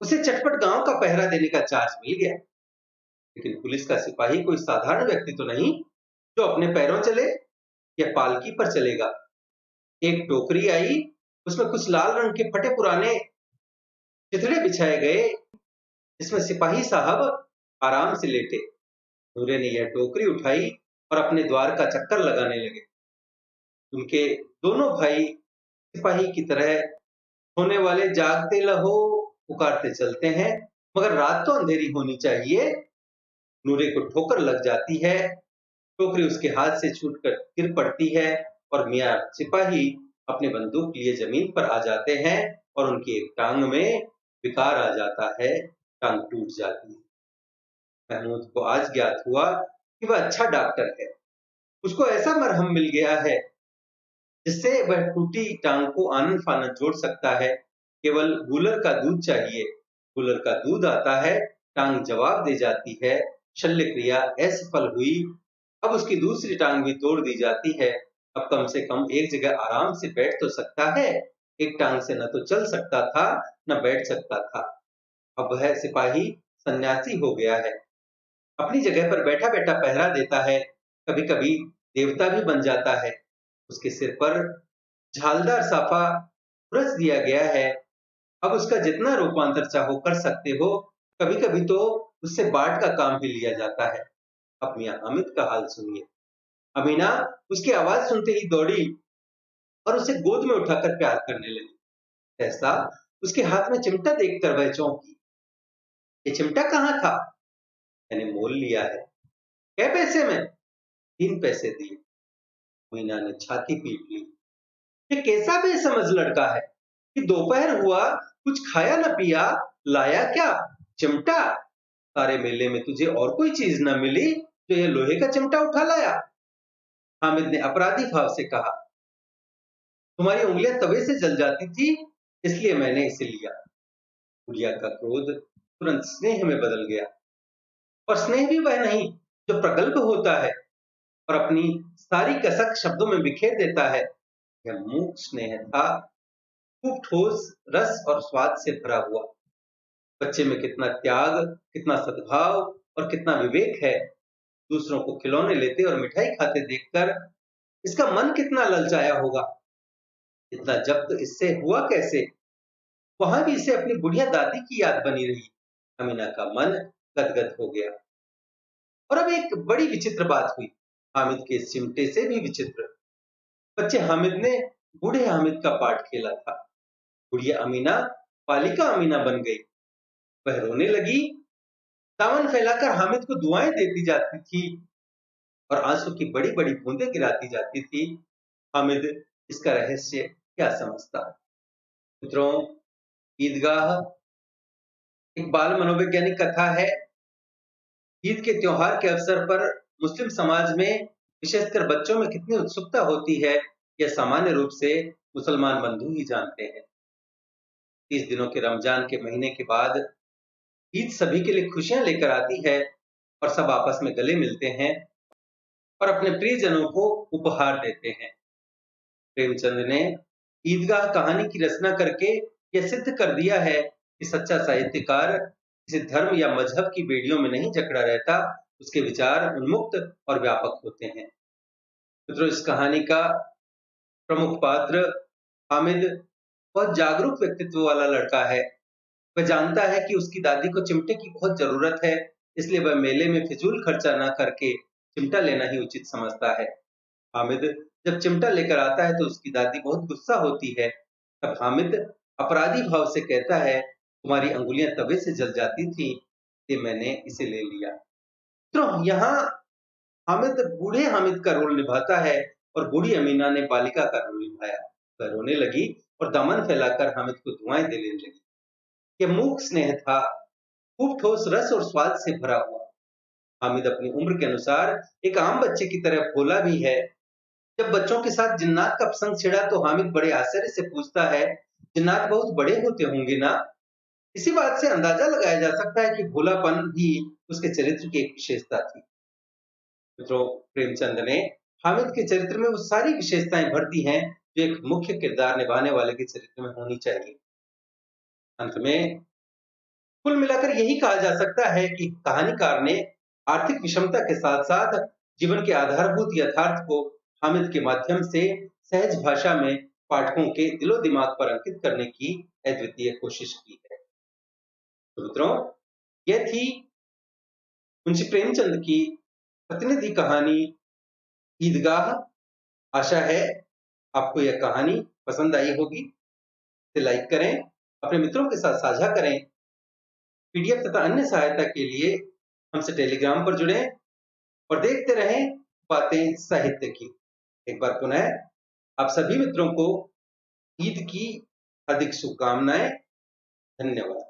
उसे चटपट गांव का पहरा देने का चार्ज मिल गया। लेकिन पुलिस का सिपाही कोई साधारण व्यक्ति तो नहीं जो अपने पैरों चले या पालकी पर चलेगा। एक टोकरी आई, उसमें कुछ लाल रंग के फटे पुराने चिथड़े बिछाए गए, जिसमें सिपाही साहब आराम से लेटे। नूरे ने यह टोकरी उठाई और अपने द्वार का चक्कर लगाने लगे। उनके दोनों भाई सिपाही की तरह होने वाले जागते लहो पुकारते चलते हैं, मगर रात तो अंधेरी होनी चाहिए। नूरे को ठोकर लग जाती है, टोकरी उसके हाथ से छूटकर गिर पड़ती है और मियाँ सिपाही अपने बंदूक लिए जमीन पर आ जाते हैं और उनकी एक टांग में विकार आ जाता है, टांग टूट जाती है। महमूद को आज ज्ञात हुआ कि वह अच्छा डॉक्टर है। उसको ऐसा मरहम मिल गया है जिससे वह टूटी टांग को आनन फानन जोड़ सकता है। केवल गूलर का दूध चाहिए। गूलर का दूध आता है, टांग जवाब दे जाती है, शल्य क्रिया असफल हुई। अब उसकी दूसरी टांग भी तोड़ दी जाती है। अब कम से कम एक जगह आराम से बैठ तो सकता है। एक टांग से न तो चल सकता था न बैठ सकता था। अब वह सिपाही सन्यासी हो गया है, अपनी जगह पर बैठा बैठा पहरा देता है, कभी कभी देवता भी बन जाता है। उसके सिर पर झालदार साफा रच दिया गया है। अब उसका जितना रूपांतर चाहो कर सकते हो। कभी कभी तो उससे बाट का काम भी लिया जाता है। अब मियां हामिद का हाल सुनिए। अमीना उसकी आवाज सुनते ही दौड़ी और उसे गोद में उठाकर प्यार करने लगी। ऐसा उसके हाथ में चिमटा देखकर वह चौंकी। ये चिमटा कहाँ था? मैंने मोल लिया है। कै पैसे में? 3 पैसे दिए। मीना ने छाती पीट ली। ये कैसा बेसमझ लड़का है कि दोपहर हुआ, कुछ खाया न पिया, लाया क्या? चिमटा। सारे मेले में तुझे और कोई चीज न मिली तो ये लोहे का चिमटा उठा लाया? हामिद ने अपराधी भाव से कहा। तुम्हारी उंगलियां तवे से जल जाती थी, इसलिए मैंने इसे लिया। गुड़िया का क्रोध तुरंत स्नेह में बदल गया। और स्नेह भी वह नहीं जो प्रगल्भ होता है और अपनी सारी कसक शब्दों में बिखेर देता है। यह मूक स्नेह था, खूब ठोस रस और स्वाद से भरा हुआ। बच्चे में कितना त्याग, कितना सद्भाव और कितना विवेक है। दूसरों को खिलौने लेते और मिठाई खाते देखकर इसका मन कितना ललचाया होगा। इतना जब्त इससे हुआ कैसे? वहां भी इसे अपनी बुढ़िया दादी की याद बनी रही। अमीना का मन गदगद हो गया। और अब एक बड़ी विचित्र बात हुई, हामिद के चिमटे से भी विचित्र। बच्चे हामिद ने बूढ़े हामिद का पार्ट खेला था। बुढ़िया अमीना बालिका अमीना बन गई। वह रोने लगी, दामन फैलाकर हामिद को दुआएं देती जाती थी और आंसू की बड़ी बड़ी बूंदें गिराती जाती थी। हामिद इसका रहस्य क्या समझता? मित्रों, ईदगाह एक बाल मनोवैज्ञानिक कथा है। ईद के त्योहार के अवसर पर मुस्लिम समाज में विशेषकर बच्चों में कितनी उत्सुकता होती है, यह सामान्य रूप से मुसलमान बंधु ही जानते हैं। 30 दिनों के रमजान के महीने के बाद ईद सभी के लिए खुशियां लेकर आती है और सब आपस में गले मिलते हैं और अपने प्रियजनों को उपहार देते हैं। प्रेमचंद ने ईदगाह कहानी की रचना करके यह सिद्ध कर दिया है कि सच्चा साहित्यकार किसी धर्म या मजहब की बेड़ियों में नहीं जकड़ा रहता, उसके विचार उन्मुक्त और व्यापक होते हैं। मित्रों, इस कहानी का प्रमुख पात्र हामिद बहुत जागरूक व्यक्तित्व वाला लड़का है। वह जानता है कि उसकी दादी को चिमटे की बहुत जरूरत है, इसलिए वह मेले में फिजूल खर्चा न करके चिमटा लेना ही उचित समझता है। हामिद जब चिमटा लेकर आता है तो उसकी दादी बहुत गुस्सा होती है। तब हामिद अपराधी भाव से कहता है, तुम्हारी अंगुलियां तवे से जल जाती थी, इसलिए मैंने इसे ले लिया। तो यहाँ हामिद बूढ़े हामिद का रोल निभाता है और बूढ़ी अमीना ने बालिका का रोल निभाया। वह रोने लगी और दामन फैलाकर हामिद को दुआएं देने लगी। यह मूक स्नेह था, खूब ठोस रस और स्वाद से भरा हुआ। हामिद अपनी उम्र के अनुसार एक आम बच्चे की तरह भोला भी है। जब बच्चों के साथ जिन्नात का प्रसंग छिड़ा तो हामिद बड़े आश्चर्य से पूछता है, जिन्नात बहुत बड़े होते होंगे ना? इसी बात से अंदाजा लगाया जा सकता है कि भोलापन भी उसके चरित्र की एक विशेषता थी। मित्रों, प्रेमचंद ने हामिद के चरित्र में वो सारी विशेषताएं भर दी हैं जो एक मुख्य किरदार निभाने वाले के चरित्र में होनी चाहिए। अंत में कुल मिलाकर यही कहा जा सकता है कि कहानीकार ने आर्थिक विषमता के साथ साथ जीवन के आधारभूत यथार्थ को हामिद के माध्यम से सहज भाषा में पाठकों के दिलो दिमाग पर अंकित करने की अद्वितीय कोशिश की है। तो मित्रों, यह थी मुंशी प्रेमचंद की प्रतिनिधि कहानी ईदगाह। आशा है आपको यह कहानी पसंद आई होगी। इसे लाइक करें, अपने मित्रों के साथ साझा करें। पीडीएफ तथा अन्य सहायता के लिए हमसे टेलीग्राम पर जुड़ें और देखते रहें बातें साहित्य की। एक बार पुनः आप सभी मित्रों को ईद की हार्दिक शुभकामनाएं। धन्यवाद।